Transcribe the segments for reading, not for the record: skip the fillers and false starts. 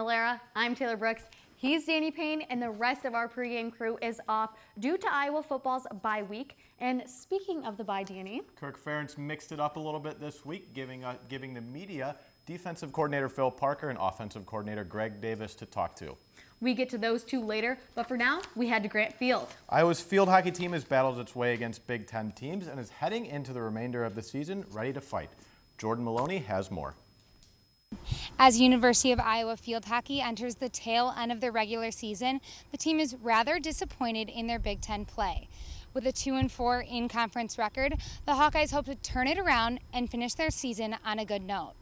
Lara, I'm Taylor Brooks. He's Danny Payne, and the rest of our pregame crew is off due to Iowa football's bye week. And speaking of the bye, Danny, Kirk Ferentz mixed it up a little bit this week, giving the media defensive coordinator Phil Parker and offensive coordinator Greg Davis to talk to. we get to those two later, but for now, we head to Grant Field. Iowa's field hockey team has battled its way against Big Ten teams and is heading into the remainder of the season ready to fight. Jordan Maloney has more. As University of Iowa field hockey enters the tail end of their regular season, the team is rather disappointed in their Big Ten play. With a 2-4 in-conference record, the Hawkeyes hope to turn it around and finish their season on a good note.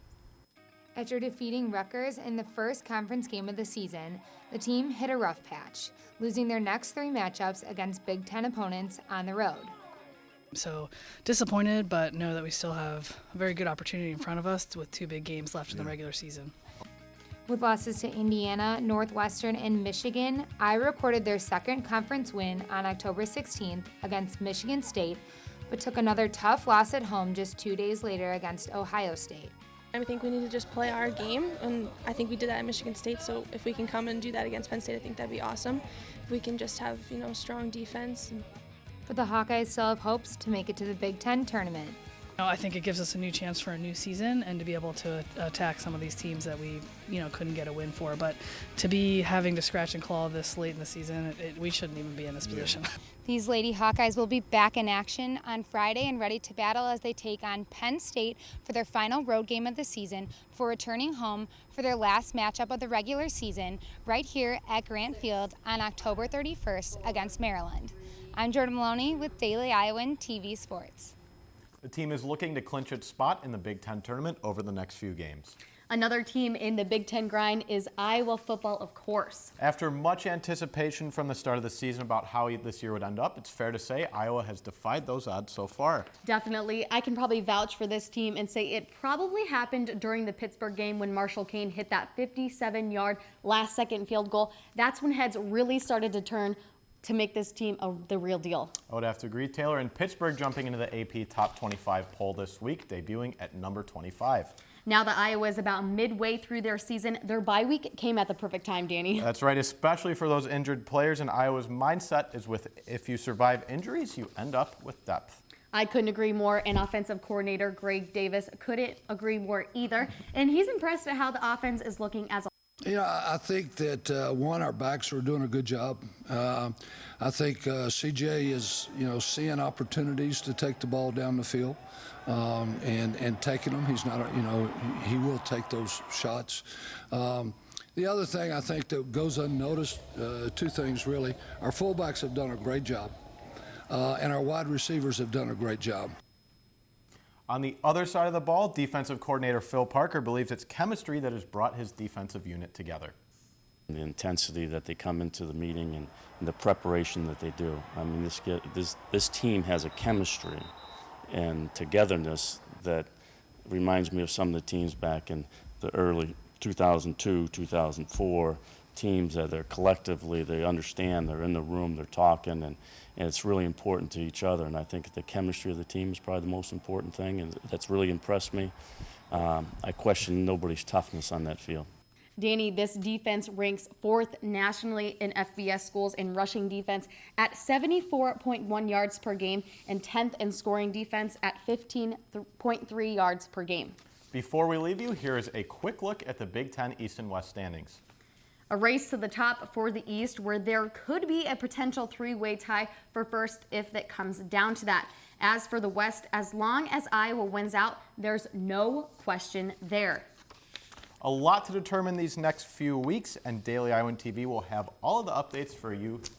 After defeating Rutgers in the first conference game of the season, the team hit a rough patch, losing their next 3 matchups against Big Ten opponents on the road. So disappointed, but know that we still have a very good opportunity in front of us with 2 big games left in the regular season. With losses to Indiana, Northwestern, and Michigan, Iowa recorded their second conference win on October 16th against Michigan State, but took another tough loss at home just 2 days later against Ohio State. I think we need to just play our game, and I think we did that at Michigan State, so if we can come and do that against Penn State, I think that'd be awesome. If we can just have, strong defense. But the Hawkeyes still have hopes to make it to the Big Ten tournament. I think it gives us a new chance for a new season and to be able to attack some of these teams that we couldn't get a win for. But to be having to scratch and claw this late in the season, we shouldn't even be in this position. These Lady Hawkeyes will be back in action on Friday and ready to battle as they take on Penn State for their final road game of the season before returning home for their last matchup of the regular season right here at Grant Field on October 31st against Maryland. I'm Jordan Maloney with Daily Iowan TV Sports. The team is looking to clinch its spot in the Big Ten tournament over the next few games. Another team in the Big Ten grind is Iowa football, of course. After much anticipation from the start of the season about how this year would end up, it's fair to say Iowa has defied those odds so far. Definitely. I can probably vouch for this team and say it probably happened during the Pittsburgh game when Marshall Kane hit that 57-yard last-second field goal. That's when heads really started to turn to make this team the real deal. I would have to agree, Taylor. And Pittsburgh jumping into the AP Top 25 poll this week, debuting at number 25. Now that Iowa is about midway through their season, their bye week came at the perfect time, Danny. That's right, especially for those injured players. And Iowa's mindset is if you survive injuries, you end up with depth. I couldn't agree more, and offensive coordinator Greg Davis couldn't agree more either. And he's impressed at how the offense is looking as a I think that, our backs are doing a good job. I think CJ is, seeing opportunities to take the ball down the field and taking them. He's not, he will take those shots. The other thing I think that goes unnoticed, 2 things really. Our fullbacks have done a great job, and our wide receivers have done a great job. On the other side of the ball, defensive coordinator Phil Parker believes it's chemistry that has brought his defensive unit together. The intensity that they come into the meeting and the preparation that they do. I mean, this team has a chemistry and togetherness that reminds me of some of the teams back in the early 2002, 2004, teams that are collectively, they understand, they're in the room, they're talking, and it's really important to each other. And I think the chemistry of the team is probably the most important thing, and that's really impressed me. I question nobody's toughness on that field. Danny, this defense ranks 4th nationally in FBS schools in rushing defense at 74.1 yards per game and 10th in scoring defense at 15.3 yards per game. Before we leave you, here is a quick look at the Big Ten East and West standings. A race to the top for the East where there could be a potential 3-way tie for first if it comes down to that. As for the West, as long as Iowa wins out, there's no question there. A lot to determine these next few weeks, and Daily Iowan TV will have all of the updates for you to